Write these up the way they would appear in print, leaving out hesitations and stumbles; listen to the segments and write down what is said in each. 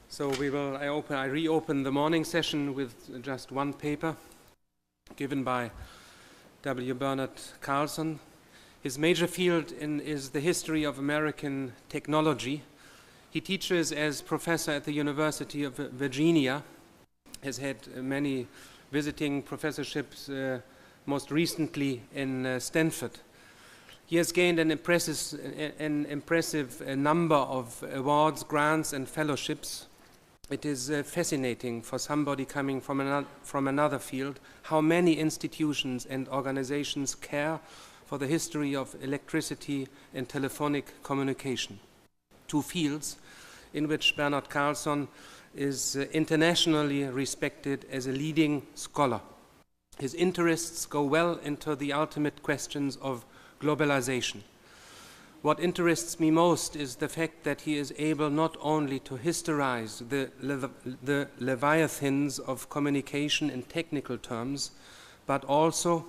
So I reopen the morning session with just one paper given by Bernhard Carlson. His major field is the history of American technology. He teaches as professor at the University of Virginia, has had many visiting professorships, most recently in Stanford. He has gained an impressive number of awards, grants, and fellowships. It is fascinating for somebody coming from another field how many institutions and organizations care for the history of electricity and telephonic communication, two fields in which Bernhard Carlson is internationally respected as a leading scholar. His interests go well into the ultimate questions of globalization. What interests me most is the fact that he is able not only to historize the leviathans of communication in technical terms, but also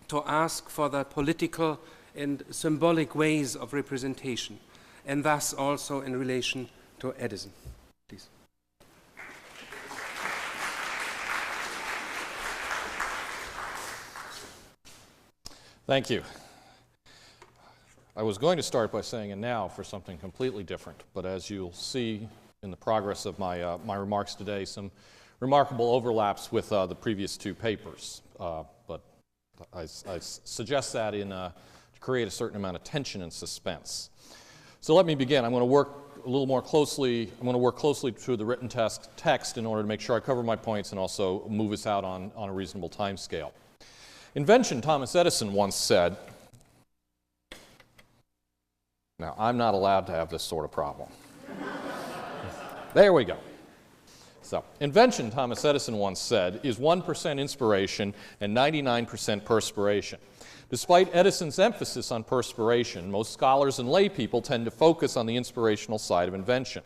to ask for the political and symbolic ways of representation, and thus also in relation to Edison. Please. Thank you. I was going to start by saying and now for something completely different, but as you'll see in the progress of my remarks today, some remarkable overlaps with the previous two papers. But I suggest that to create a certain amount of tension and suspense. So let me begin. I'm going to work a little more closely. I'm going to work closely through the written text in order to make sure I cover my points and also move us out on a reasonable time scale. Invention, Thomas Edison once said. Now, I'm not allowed to have this sort of problem. There we go. So, invention, Thomas Edison once said, is 1% inspiration and 99% perspiration. Despite Edison's emphasis on perspiration, most scholars and lay people tend to focus on the inspirational side of invention.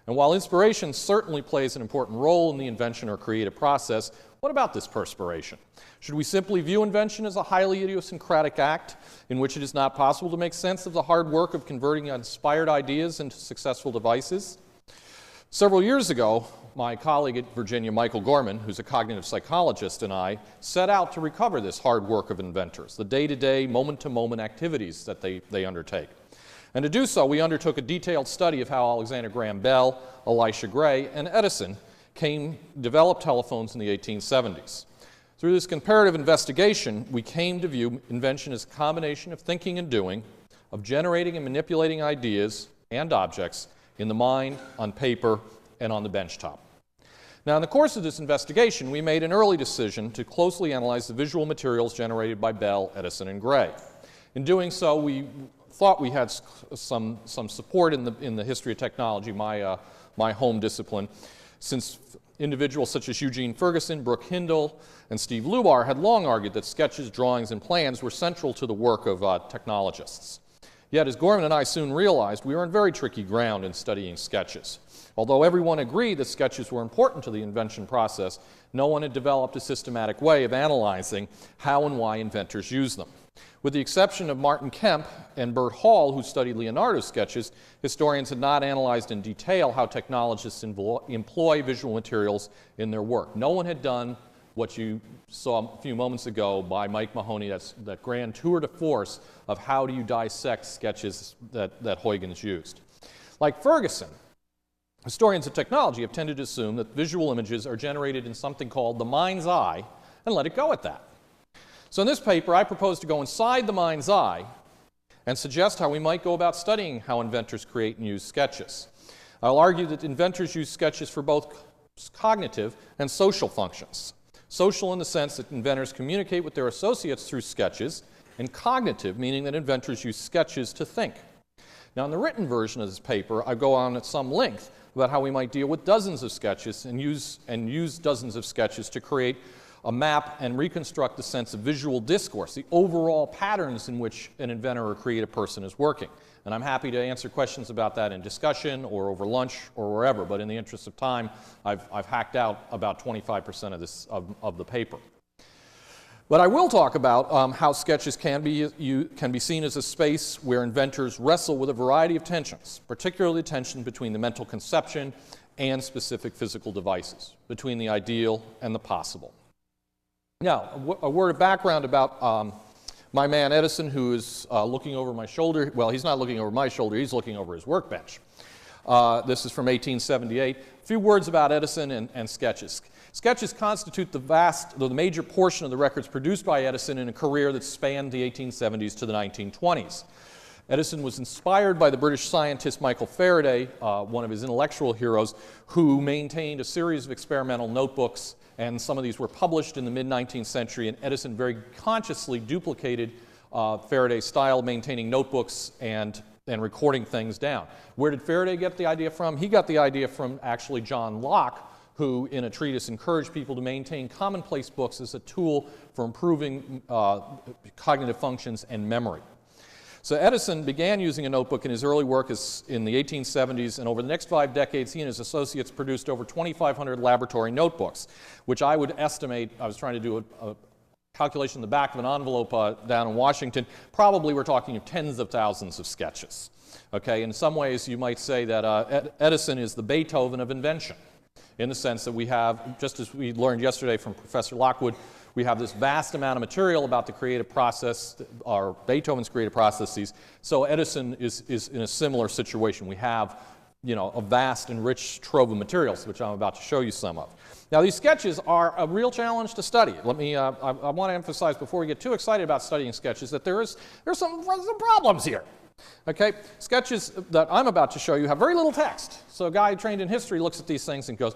And while inspiration certainly plays an important role in the invention or creative process, what about this perspiration? Should we simply view invention as a highly idiosyncratic act in which it is not possible to make sense of the hard work of converting inspired ideas into successful devices? Several years ago, my colleague at Virginia, Michael Gorman, who's a cognitive psychologist, and I set out to recover this hard work of inventors, the day-to-day, moment-to-moment activities that they undertake. And to do so, we undertook a detailed study of how Alexander Graham Bell, Elisha Gray, and Edison developed telephones in the 1870s. Through this comparative investigation, we came to view invention as a combination of thinking and doing, of generating and manipulating ideas and objects in the mind, on paper, and on the benchtop. Now, in the course of this investigation, we made an early decision to closely analyze the visual materials generated by Bell, Edison, and Gray. In doing so, we thought we had some support in the history of technology, my home discipline, since individuals such as Eugene Ferguson, Brooke Hindle, and Steve Lubar had long argued that sketches, drawings, and plans were central to the work of technologists. Yet, as Gorman and I soon realized, we were on very tricky ground in studying sketches. Although everyone agreed that sketches were important to the invention process, no one had developed a systematic way of analyzing how and why inventors used them. With the exception of Martin Kemp and Bert Hall, who studied Leonardo's sketches, historians had not analyzed in detail how technologists employ visual materials in their work. No one had done what you saw a few moments ago by Mike Mahoney, that grand tour de force of how do you dissect sketches that Huygens used. Like Ferguson, historians of technology have tended to assume that visual images are generated in something called the mind's eye and let it go at that. So in this paper, I propose to go inside the mind's eye and suggest how we might go about studying how inventors create and use sketches. I'll argue that inventors use sketches for both cognitive and social functions. Social in the sense that inventors communicate with their associates through sketches, and cognitive, meaning that inventors use sketches to think. Now, in the written version of this paper, I go on at some length about how we might deal with dozens of sketches and use dozens of sketches to create a map and reconstruct the sense of visual discourse, the overall patterns in which an inventor or creative person is working. And I'm happy to answer questions about that in discussion or over lunch or wherever, but in the interest of time, I've hacked out about 25% of the paper. But I will talk about how sketches can be seen as a space where inventors wrestle with a variety of tensions, particularly the tension between the mental conception and specific physical devices, between the ideal and the possible. Now, a word of background about my man Edison, who is looking over my shoulder. Well, he's not looking over my shoulder, he's looking over his workbench. This is from 1878. A few words about Edison and sketches. Sketches constitute the major portion of the records produced by Edison in a career that spanned the 1870s to the 1920s. Edison was inspired by the British scientist Michael Faraday, one of his intellectual heroes, who maintained a series of experimental notebooks, and some of these were published in the mid-19th century, and Edison very consciously duplicated Faraday's style of maintaining notebooks and recording things down. Where did Faraday get the idea from? He got the idea from actually John Locke, who in a treatise encouraged people to maintain commonplace books as a tool for improving cognitive functions and memory. So Edison began using a notebook in his early work in the 1870s, and over the next 5 decades, he and his associates produced over 2,500 laboratory notebooks, which I would estimate, I was trying to do a calculation in the back of an envelope down in Washington, probably we're talking of tens of thousands of sketches. Okay, in some ways you might say that Edison is the Beethoven of invention, in the sense that we have, just as we learned yesterday from Professor Lockwood, we have this vast amount of material about the creative process, or Beethoven's creative processes. So Edison is in a similar situation. We have, a vast and rich trove of materials, which I'm about to show you some of. Now, these sketches are a real challenge to study. I want to emphasize before we get too excited about studying sketches that there's some problems here. Okay, sketches that I'm about to show you have very little text. So a guy trained in history looks at these things and goes,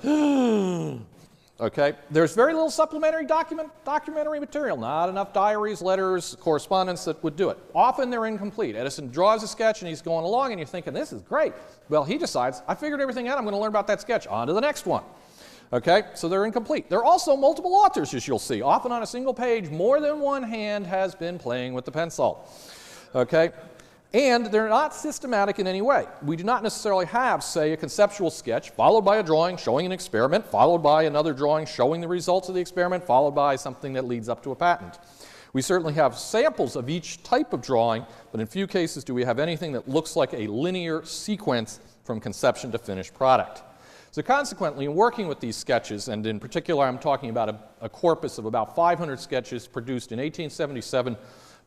okay, there's very little supplementary documentary material, not enough diaries, letters, correspondence that would do it. Often they're incomplete. Edison draws a sketch and he's going along and you're thinking, this is great. Well, he decides, I figured everything out, I'm going to learn about that sketch. On to the next one. Okay, so they're incomplete. There are also multiple authors, as you'll see. Often on a single page, more than one hand has been playing with the pencil. Okay? And they're not systematic in any way. We do not necessarily have, say, a conceptual sketch followed by a drawing showing an experiment, followed by another drawing showing the results of the experiment, followed by something that leads up to a patent. We certainly have samples of each type of drawing, but in few cases do we have anything that looks like a linear sequence from conception to finished product. So consequently, in working with these sketches, and in particular I'm talking about a corpus of about 500 sketches produced in 1877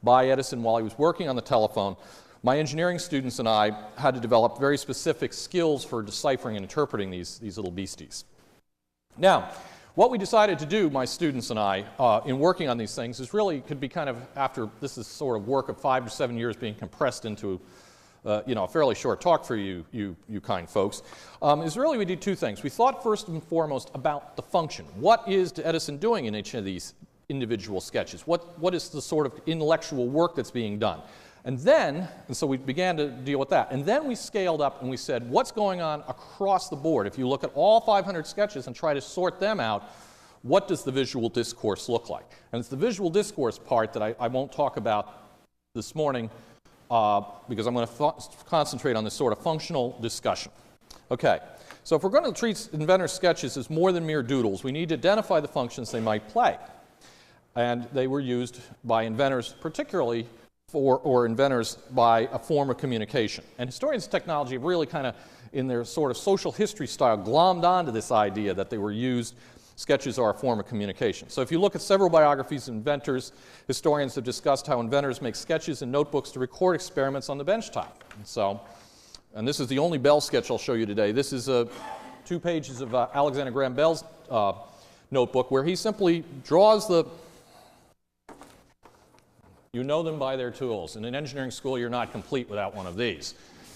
by Edison while he was working on the telephone, my engineering students and I had to develop very specific skills for deciphering and interpreting these little beasties. Now, what we decided to do, my students and I, in working on these things, is really could be kind of, after this is sort of work of 5 to 7 years being compressed into a fairly short talk for you kind folks, is really we did 2 things. We thought first and foremost about the function. What is Edison doing in each of these individual sketches? What is the sort of intellectual work that's being done? And so we began to deal with that. And then we scaled up and we said, what's going on across the board? If you look at all 500 sketches and try to sort them out, what does the visual discourse look like? And it's the visual discourse part that I won't talk about this morning because I'm going to concentrate on this sort of functional discussion. Okay, so if we're going to treat inventors' sketches as more than mere doodles, we need to identify the functions they might play. And they were used by inventors particularly or inventors by a form of communication. And historians of technology have really kind of, in their sort of social history style, glommed onto this idea that they were used, sketches are a form of communication. So if you look at several biographies of inventors, historians have discussed how inventors make sketches and notebooks to record experiments on the benchtop. And this is the only Bell sketch I'll show you today. This is 2 pages of Alexander Graham Bell's notebook where he simply draws the... You know them by their tools. In an engineering school, you're not complete without one of these.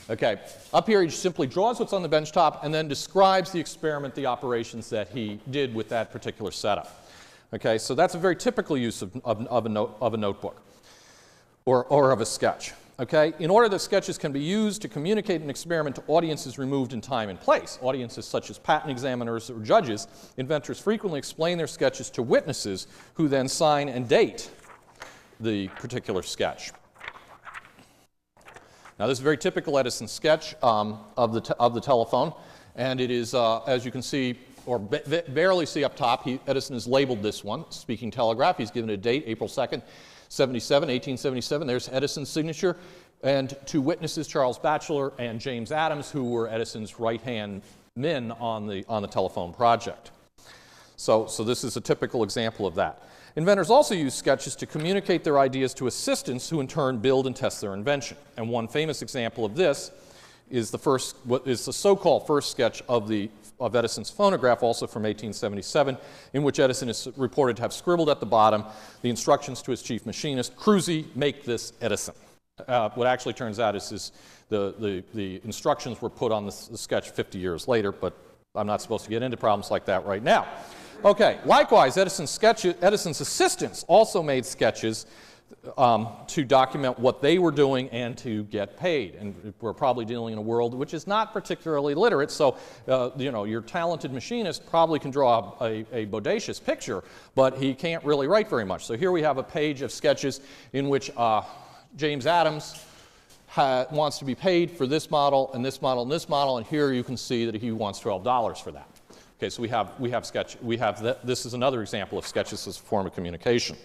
Okay, up here he just simply draws what's on the benchtop and then describes the experiment, the operations that he did with that particular setup. Okay, so that's a very typical use of a notebook or of a sketch. Okay, in order that sketches can be used to communicate an experiment to audiences removed in time and place, audiences such as patent examiners or judges, inventors frequently explain their sketches to witnesses who then sign and date the particular sketch. Now this is a very typical Edison sketch of the telephone, and it is, as you can see, or barely see up top. Edison has labeled this one, speaking telegraph. He's given a date, April 2nd, 1877. There's Edison's signature. And two witnesses, Charles Batchelor and James Adams, who were Edison's right-hand men on the telephone project. So this is a typical example of that. Inventors also use sketches to communicate their ideas to assistants who in turn build and test their invention. And one famous example of this is the so-called first sketch of Edison's phonograph, also from 1877, in which Edison is reported to have scribbled at the bottom the instructions to his chief machinist, Cruzy, make this Edison. What actually turns out is the instructions were put on the sketch 50 years later, but I'm not supposed to get into problems like that right now. Okay, likewise, Edison's assistants also made sketches to document what they were doing and to get paid. And we're probably dealing in a world which is not particularly literate, so your talented machinist probably can draw a bodacious picture, but he can't really write very much. So here we have a page of sketches in which James Adams wants to be paid for this model and this model and this model, and here you can see that he wants $12 for that. Okay, so this is another example of sketches as a form of communication.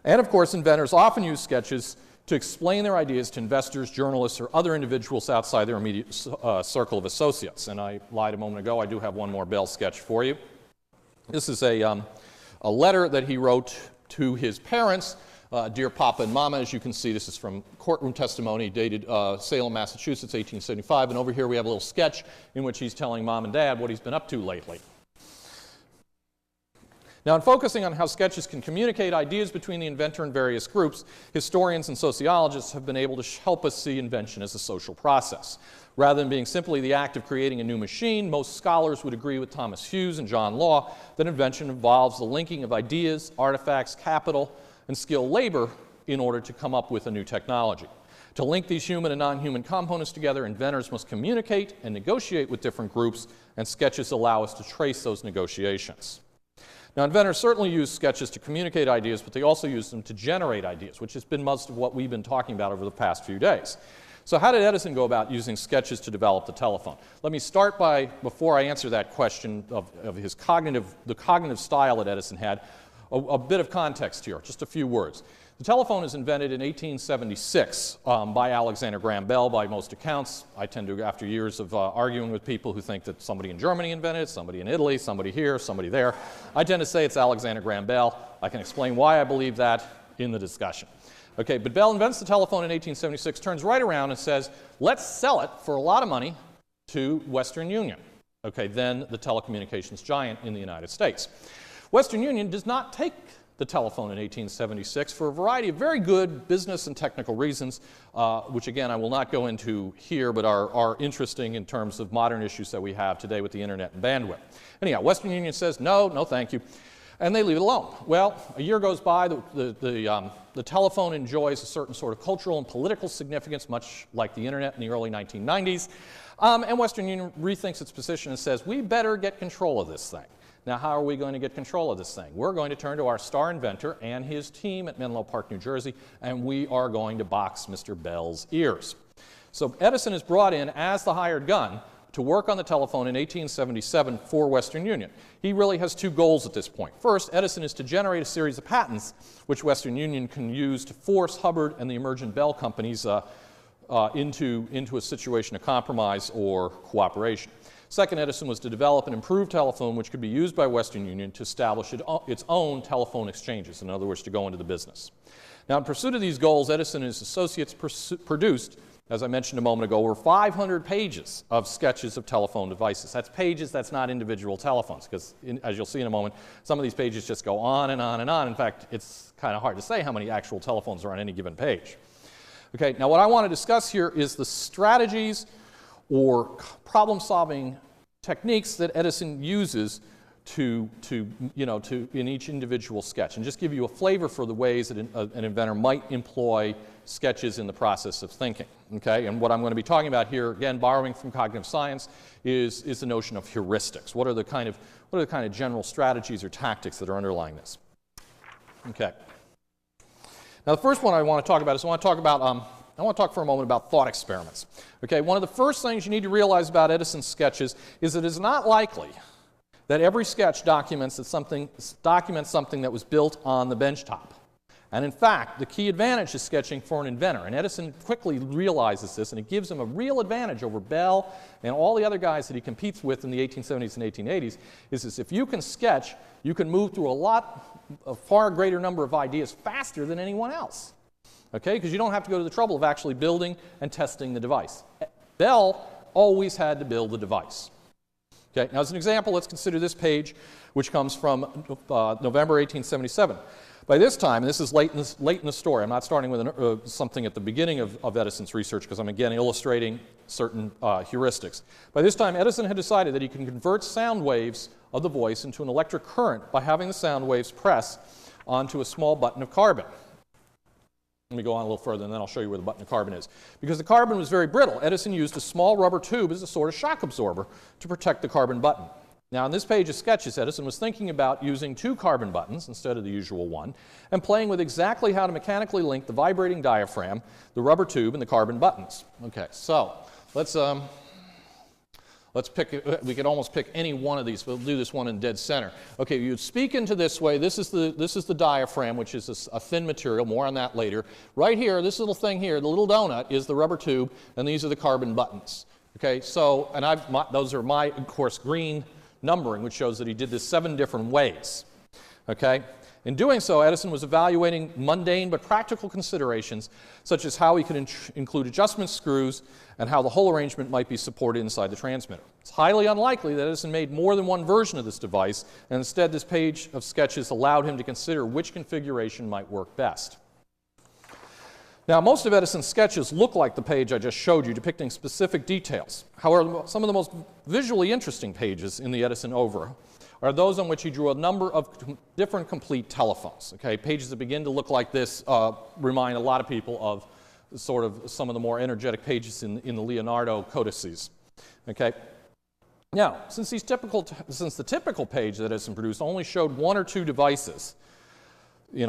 And of course, inventors often use sketches to explain their ideas to investors, journalists, or other individuals outside their immediate circle of associates. And I lied a moment ago, I do have one more Bell sketch for you. This is a letter that he wrote to his parents. Dear Papa and Mama, as you can see, this is from courtroom testimony dated Salem, Massachusetts, 1875. And over here we have a little sketch in which he's telling Mom and Dad what he's been up to lately. Now, in focusing on how sketches can communicate ideas between the inventor and various groups, historians and sociologists have been able to help us see invention as a social process. Rather than being simply the act of creating a new machine, most scholars would agree with Thomas Hughes and John Law that invention involves the linking of ideas, artifacts, capital, and skilled labor in order to come up with a new technology. To link these human and non-human components together, inventors must communicate and negotiate with different groups, and sketches allow us to trace those negotiations. Now, inventors certainly use sketches to communicate ideas, but they also use them to generate ideas, which has been most of what we've been talking about over the past few days. So how did Edison go about using sketches to develop the telephone? Let me start by, before I answer that question of the cognitive style that Edison had, a bit of context here, just a few words. The telephone is invented in 1876 by Alexander Graham Bell, by most accounts. I tend to, after years of arguing with people who think that somebody in Germany invented it, somebody in Italy, somebody here, somebody there, I tend to say it's Alexander Graham Bell. I can explain why I believe that in the discussion. Okay, but Bell invents the telephone in 1876, turns right around and says, let's sell it for a lot of money to Western Union. Okay, then the telecommunications giant in the United States. Western Union does not take the telephone in 1876 for a variety of very good business and technical reasons, which again I will not go into here, but are interesting in terms of modern issues that we have today with the internet and bandwidth. Anyhow, Western Union says, no, no thank you, and they leave it alone. Well, a year goes by, the telephone enjoys a certain sort of cultural and political significance, much like the internet in the early 1990s, and Western Union rethinks its position and says, we better get control of this thing. Now, how are we going to get control of this thing? We're going to turn to our star inventor and his team at Menlo Park, New Jersey, and we are going to box Mr. Bell's ears. So Edison is brought in as the hired gun to work on the telephone in 1877 for Western Union. He really has two goals at this point. First, Edison is to generate a series of patents which Western Union can use to force Hubbard and the emergent Bell companies into a situation of compromise or cooperation. Second, Edison was to develop an improved telephone which could be used by Western Union to establish its own telephone exchanges, in other words, to go into the business. Now, in pursuit of these goals, Edison and his associates produced, as I mentioned a moment ago, over 500 pages of sketches of telephone devices. That's pages, that's not individual telephones, because as you'll see in a moment, some of these pages just go on and on and on. In fact, it's kind of hard to say how many actual telephones are on any given page. Okay, now what I want to discuss here is the strategies or problem-solving techniques that Edison uses in each individual sketch, and just give you a flavor for the ways that an inventor might employ sketches in the process of thinking. Okay, and what I'm going to be talking about here, again, borrowing from cognitive science, is the notion of heuristics. What are the kind of general strategies or tactics that are underlying this? Okay. Now, the first one I want to talk about is I want to talk for a moment about thought experiments. Okay, one of the first things you need to realize about Edison's sketches is that it is not likely that every sketch documents something that was built on the benchtop. And in fact, the key advantage is sketching for an inventor. And Edison quickly realizes this, and it gives him a real advantage over Bell and all the other guys that he competes with in the 1870s and 1880s, is if you can sketch, you can move through a far greater number of ideas faster than anyone else. Okay, because you don't have to go to the trouble of actually building and testing the device. Bell always had to build the device. Okay, now as an example, let's consider this page, which comes from November 1877. By this time, and this is late in the story, I'm not starting with something at the beginning of Edison's research because I'm again illustrating certain heuristics. By this time, Edison had decided that he can convert sound waves of the voice into an electric current by having the sound waves press onto a small button of carbon. Let me go on a little further, and then I'll show you where the button of carbon is. Because the carbon was very brittle, Edison used a small rubber tube as a sort of shock absorber to protect the carbon button. Now, on this page of sketches, Edison was thinking about using 2 carbon buttons instead of the usual one, and playing with exactly how to mechanically link the vibrating diaphragm, the rubber tube, and the carbon buttons. Okay, so let's pick, we could almost pick any one of these. We'll do this one in dead center. Okay, you'd speak into this way. This is the diaphragm, which is a thin material. More on that later. Right here, this little thing here, the little donut, is the rubber tube, and these are the carbon buttons. Okay, so, and those are my, of course, green numbering, which shows that he did this 7 different ways. Okay? In doing so, Edison was evaluating mundane but practical considerations, such as how he could include adjustment screws and how the whole arrangement might be supported inside the transmitter. It's highly unlikely that Edison made more than one version of this device, and instead this page of sketches allowed him to consider which configuration might work best. Now, most of Edison's sketches look like the page I just showed you, depicting specific details. However, some of the most visually interesting pages in the Edison oeuvre are those on which he drew a number of different complete telephones. Okay, pages that begin to look like this remind a lot of people of sort of some of the more energetic pages in the Leonardo codices. Okay. Now, since the typical page that Edison produced only showed 1 or 2 devices,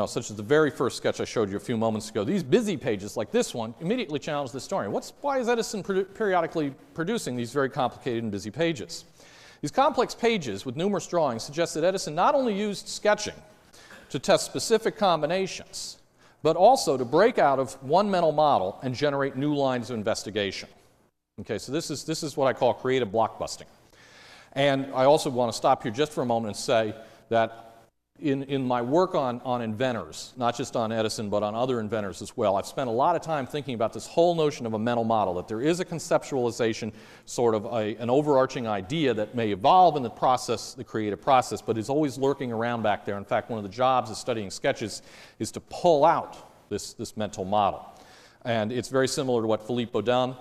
such as the very first sketch I showed you a few moments ago, these busy pages like this one immediately challenge the historian. Why is Edison periodically producing these very complicated and busy pages? These complex pages with numerous drawings suggest that Edison not only used sketching to test specific combinations, but also to break out of one mental model and generate new lines of investigation. Okay, so this is what I call creative blockbusting. And I also want to stop here just for a moment and say that in my work on inventors, not just on Edison, but on other inventors as well, I've spent a lot of time thinking about this whole notion of a mental model, that there is a conceptualization, sort of an overarching idea that may evolve in the process, the creative process, but is always lurking around back there. In fact, one of the jobs of studying sketches is to pull out this mental model. And it's very similar to what Philippe Boudon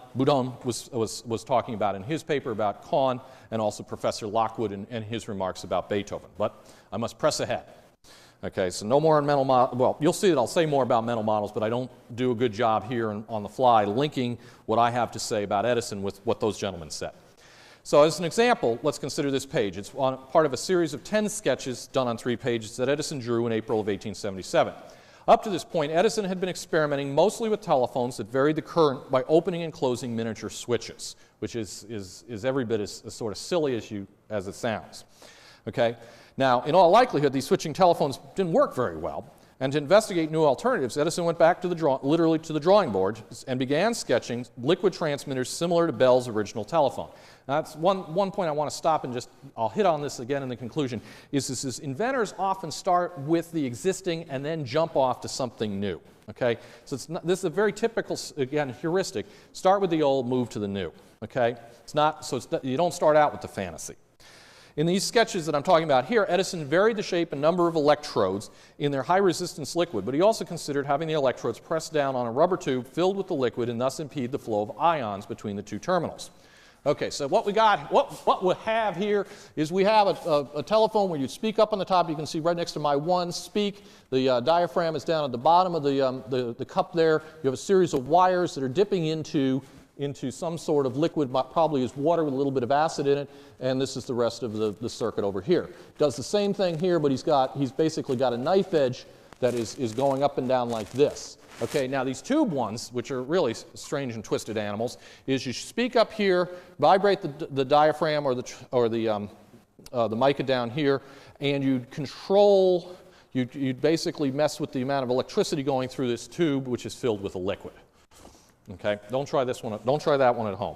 was talking about in his paper about Kahn, and also Professor Lockwood in his remarks about Beethoven. But I must press ahead. Okay, so no more on mental models. Well, you'll see that I'll say more about mental models, but I don't do a good job here on the fly linking what I have to say about Edison with what those gentlemen said. So as an example, let's consider this page. It's part of a series of 10 sketches done on 3 pages that Edison drew in April of 1877. Up to this point, Edison had been experimenting mostly with telephones that varied the current by opening and closing miniature switches, which is every bit as sort of silly as it sounds. Okay? Now, in all likelihood, these switching telephones didn't work very well, and to investigate new alternatives, Edison went back to literally to the drawing board and began sketching liquid transmitters similar to Bell's original telephone. Now, that's one point I want to stop and I'll hit on this again in the conclusion, is inventors often start with the existing and then jump off to something new. Okay? So this is a very typical, again, heuristic. Start with the old, move to the new. Okay? You don't start out with the fantasy. In these sketches that I'm talking about here, Edison varied the shape and number of electrodes in their high-resistance liquid, but he also considered having the electrodes pressed down on a rubber tube filled with the liquid and thus impede the flow of ions between the 2 terminals. Okay, so what we have here is we have a telephone where you speak up on the top. You can see right next to my 1, speak. The diaphragm is down at the bottom of the cup there. You have a series of wires that are dipping into some sort of liquid, probably is water with a little bit of acid in it, and this is the rest of the circuit over here. Does the same thing here, but he's basically got a knife edge that is going up and down like this. Okay, now these tube ones, which are really strange and twisted animals, is you speak up here, vibrate the diaphragm or the mica down here, and you'd control, you'd basically mess with the amount of electricity going through this tube, which is filled with a liquid. Okay, don't try this one. Don't try that one at home.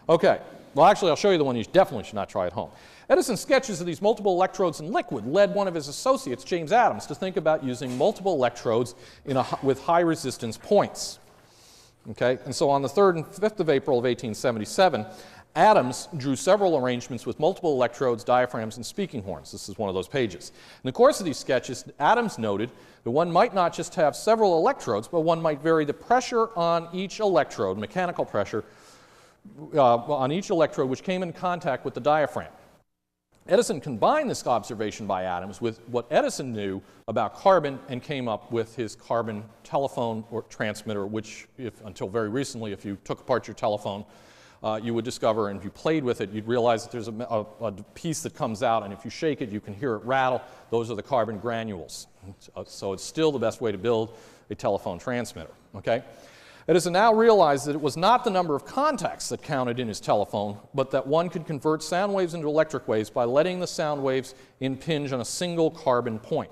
Okay, well actually I'll show you the one you definitely should not try at home. Edison's sketches of these multiple electrodes in liquid led one of his associates, James Adams, to think about using multiple electrodes with high resistance points. Okay, and so on the 3rd and 5th of April of 1877, Adams drew several arrangements with multiple electrodes, diaphragms, and speaking horns. This is one of those pages. In the course of these sketches, Adams noted that one might not just have several electrodes, but one might vary the pressure on each electrode, mechanical pressure, on each electrode which came in contact with the diaphragm. Edison combined this observation by Adams with what Edison knew about carbon and came up with his carbon telephone or transmitter, which, until very recently, if you took apart your telephone, you would discover, and if you played with it, you'd realize that there's a piece that comes out, and if you shake it, you can hear it rattle. Those are the carbon granules. So it's still the best way to build a telephone transmitter. Okay? Edison now realized that it was not the number of contacts that counted in his telephone, but that one could convert sound waves into electric waves by letting the sound waves impinge on a single carbon point.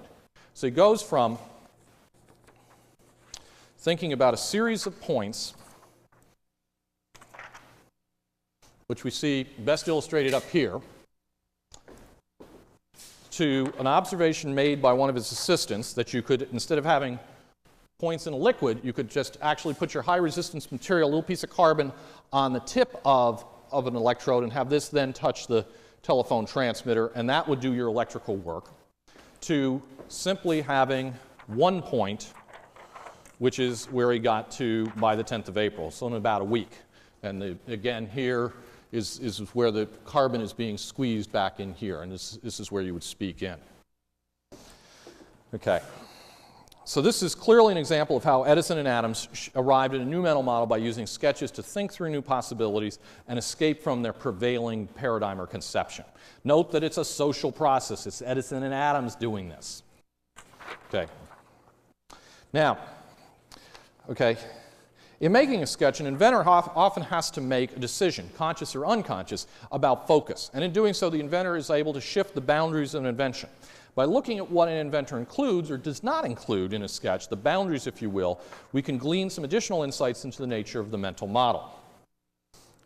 So he goes from thinking about a series of points, which we see best illustrated up here, to an observation made by one of his assistants that you could, instead of having points in a liquid, you could just actually put your high resistance material, a little piece of carbon, on the tip of an electrode and have this then touch the telephone transmitter, and that would do your electrical work, to simply having one point, which is where he got to by the 10th of April, so in about a week. And again, here is where the carbon is being squeezed back in here, and this is where you would speak in. Okay. So this is clearly an example of how Edison and Adams arrived at a new mental model by using sketches to think through new possibilities and escape from their prevailing paradigm or conception. Note that it's a social process. It's Edison and Adams doing this. Okay. Now, okay, in making a sketch, an inventor often has to make a decision, conscious or unconscious, about focus. And in doing so, the inventor is able to shift the boundaries of an invention. By looking at what an inventor includes or does not include in a sketch, the boundaries, if you will, we can glean some additional insights into the nature of the mental model.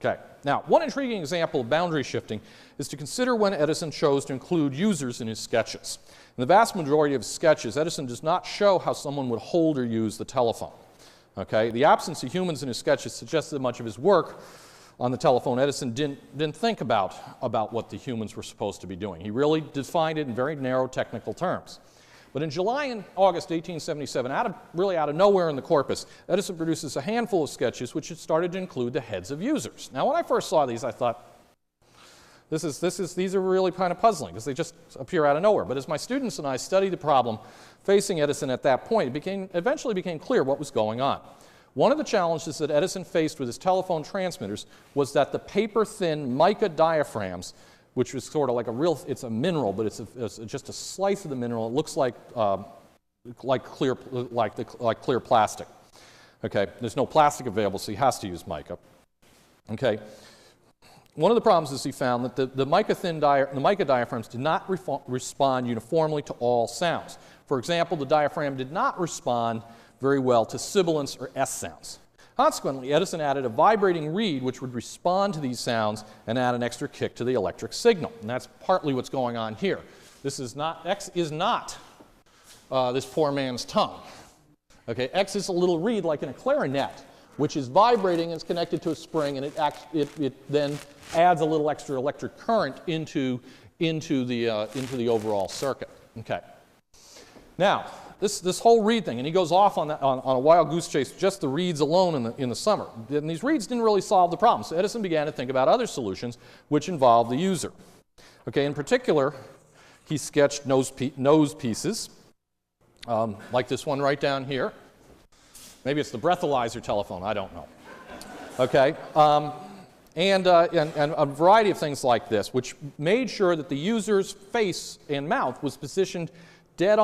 Okay. Now, one intriguing example of boundary shifting is to consider when Edison chose to include users in his sketches. In the vast majority of his sketches, Edison does not show how someone would hold or use the telephone. Okay? The absence of humans in his sketches suggests that much of his work on the telephone, Edison didn't think about what the humans were supposed to be doing. He really defined it in very narrow technical terms. But in July and August 1877, really out of nowhere in the corpus, Edison produces a handful of sketches which had started to include the heads of users. Now, when I first saw these, I thought, these are really kind of puzzling because they just appear out of nowhere. But as my students and I studied the problem facing Edison at that point, it eventually became clear what was going on. One of the challenges that Edison faced with his telephone transmitters was that the paper-thin mica diaphragms, which was sort of like it's a mineral, but it's just a slice of the mineral. It looks like clear plastic. Okay, there's no plastic available, so he has to use mica. Okay, one of the problems is he found that the mica diaphragms did not respond uniformly to all sounds. For example, the diaphragm did not respond very well to sibilants or S sounds. Consequently, Edison added a vibrating reed which would respond to these sounds and add an extra kick to the electric signal. And that's partly what's going on here. X is not this poor man's tongue. Okay, X is a little reed like in a clarinet, which is vibrating and is connected to a spring, and it then adds a little extra electric current into the overall circuit. Okay. Now, this whole reed thing, and he goes off on a wild goose chase, just the reeds alone in the summer. And these reeds didn't really solve the problem, so Edison began to think about other solutions which involved the user. Okay, in particular, he sketched nose pieces, like this one right down here. Maybe it's the breathalyzer telephone, I don't know. Okay, and a variety of things like this, which made sure that the user's face and mouth was positioned dead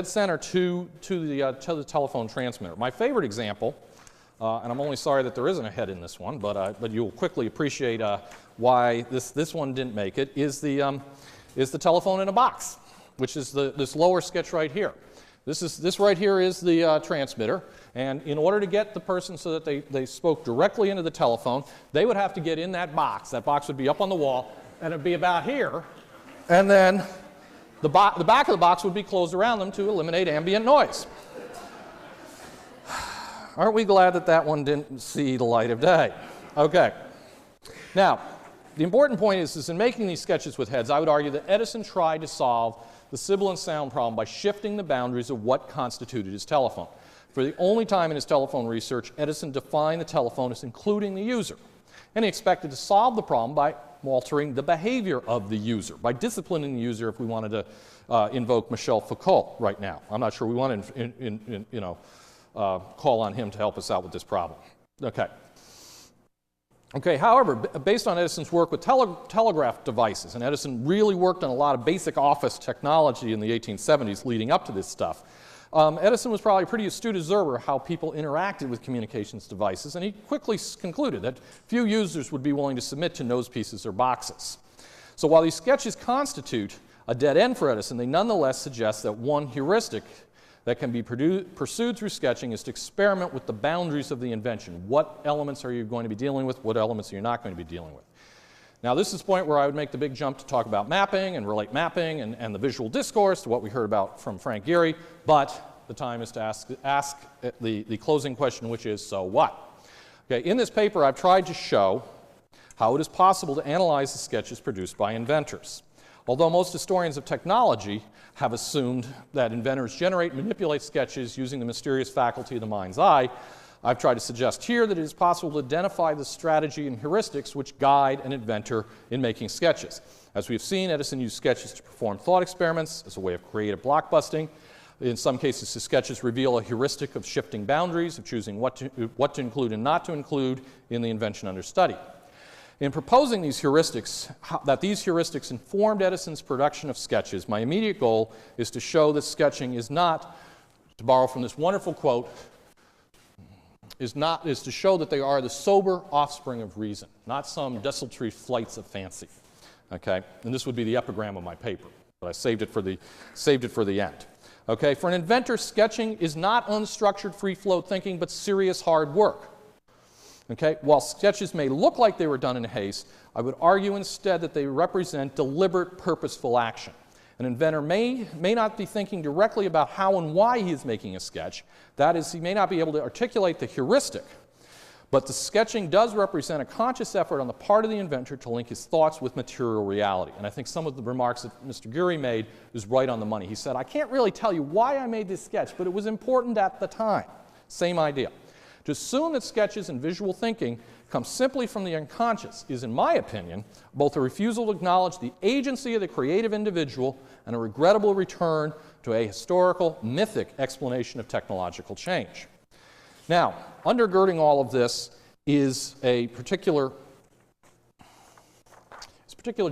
center to the telephone transmitter. My favorite example and I'm only sorry that there isn't a head in this one, but you'll quickly appreciate why this one didn't make it, is the telephone in a box, which is this lower sketch right here. This right here is the transmitter, and in order to get the person so that they spoke directly into the telephone, they would have to get in that box. That box would be up on the wall, and it would be about here, and then the back of the box would be closed around them to eliminate ambient noise. Aren't we glad that that one didn't see the light of day? Okay. Now, the important point is in making these sketches with heads, I would argue that Edison tried to solve the sibilant sound problem by shifting the boundaries of what constituted his telephone. For the only time in his telephone research, Edison defined the telephone as including the user. And he expected to solve the problem by altering the behavior of the user, by disciplining the user if we wanted to invoke Michel Foucault right now. I'm not sure we want to call on him to help us out with this problem. Okay, however, based on Edison's work with telegraph devices, and Edison really worked on a lot of basic office technology in the 1870s leading up to this stuff, Edison was probably a pretty astute observer how people interacted with communications devices, and he quickly concluded that few users would be willing to submit to nose pieces or boxes. So while these sketches constitute a dead end for Edison, they nonetheless suggest that one heuristic that can be pursued through sketching is to experiment with the boundaries of the invention. What elements are you going to be dealing with? What elements are you not going to be dealing with? Now, this is the point where I would make the big jump to talk about mapping and relate mapping and the visual discourse to what we heard about from Frank Gehry, but the time is to ask the closing question, which is, so what? Okay, in this paper, I've tried to show how it is possible to analyze the sketches produced by inventors. Although most historians of technology have assumed that inventors generate and manipulate sketches using the mysterious faculty of the mind's eye, I've tried to suggest here that it is possible to identify the strategy and heuristics which guide an inventor in making sketches. As we've seen, Edison used sketches to perform thought experiments as a way of creative blockbusting. In some cases, the sketches reveal a heuristic of shifting boundaries, of choosing what to include and not to include in the invention under study. In proposing these heuristics, that these heuristics informed Edison's production of sketches, my immediate goal is to show that sketching is not, to borrow from this wonderful quote, is to show that they are the sober offspring of reason, not some desultory flights of fancy. Okay, and this would be the epigram of my paper, but I saved it for the end. Okay, for an inventor, sketching is not unstructured free-flow thinking, but serious hard work. Okay, while sketches may look like they were done in haste, I would argue instead that they represent deliberate, purposeful action. An inventor may not be thinking directly about how and why he is making a sketch. That is, he may not be able to articulate the heuristic, but the sketching does represent a conscious effort on the part of the inventor to link his thoughts with material reality. And I think some of the remarks that Mr. Gehry made is right on the money. He said, I can't really tell you why I made this sketch, but it was important at the time. Same idea. To assume that sketches and visual thinking come simply from the unconscious is, in my opinion, both a refusal to acknowledge the agency of the creative individual and a regrettable return to a historical, mythic explanation of technological change. Now, undergirding all of this is a particular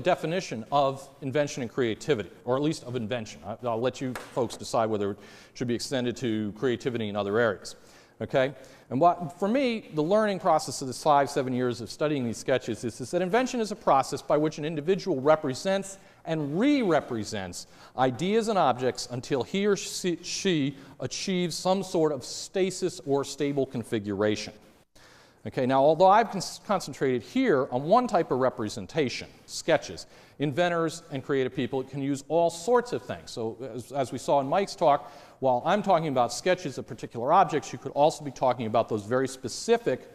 definition of invention and creativity, or at least of invention. I'll let you folks decide whether it should be extended to creativity in other areas. Okay? And for me, the learning process of the 5-7 years of studying these sketches is that invention is a process by which an individual represents and re-represents ideas and objects until he or she achieves some sort of stasis or stable configuration. Okay, now although I've concentrated here on one type of representation, sketches, inventors and creative people can use all sorts of things. So as we saw in Mike's talk, while I'm talking about sketches of particular objects, you could also be talking about those very specific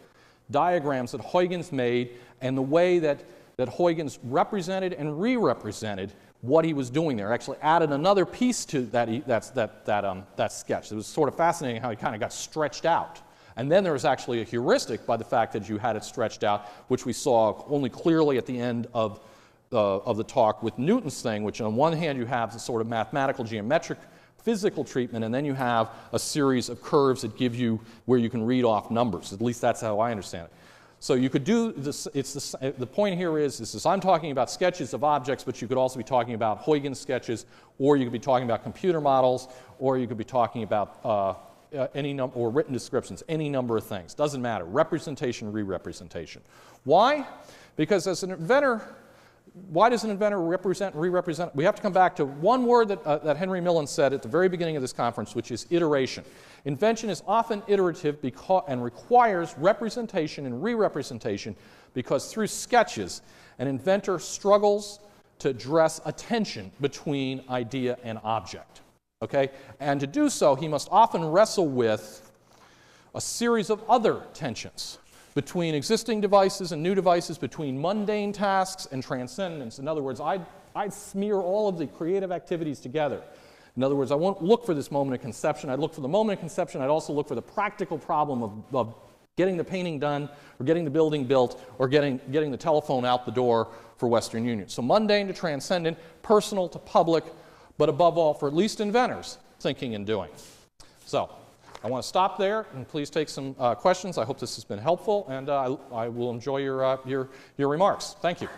diagrams that Huygens made and the way that Huygens represented and re-represented what he was doing there. Actually added another piece to that sketch. It was sort of fascinating how he kind of got stretched out. And then there was actually a heuristic by the fact that you had it stretched out, which we saw only clearly at the end of the talk with Newton's thing, which on one hand you have the sort of mathematical geometric physical treatment, and then you have a series of curves that give you where you can read off numbers. At least that's how I understand it. So you could do this. The point here is I'm talking about sketches of objects, but you could also be talking about Huygens sketches, or you could be talking about computer models, or you could be talking about or written descriptions, any number of things. Doesn't matter. Representation, re-representation. Why? Because as an inventor, why does an inventor represent and re-represent? We have to come back to one word that Henry Millen said at the very beginning of this conference, which is iteration. Invention is often iterative and requires representation and re-representation because through sketches, an inventor struggles to address a tension between idea and object. Okay? And to do so, he must often wrestle with a series of other tensions between existing devices and new devices, between mundane tasks and transcendence. In other words, I'd smear all of the creative activities together. In other words, I won't look for this moment of conception. I'd look for the moment of conception. I'd also look for the practical problem of getting the painting done, or getting the building built, or getting the telephone out the door for Western Union. So mundane to transcendent, personal to public, but above all, for at least inventors, thinking and doing. So I want to stop there, and please take some questions. I hope this has been helpful, and I will enjoy your remarks. Thank you.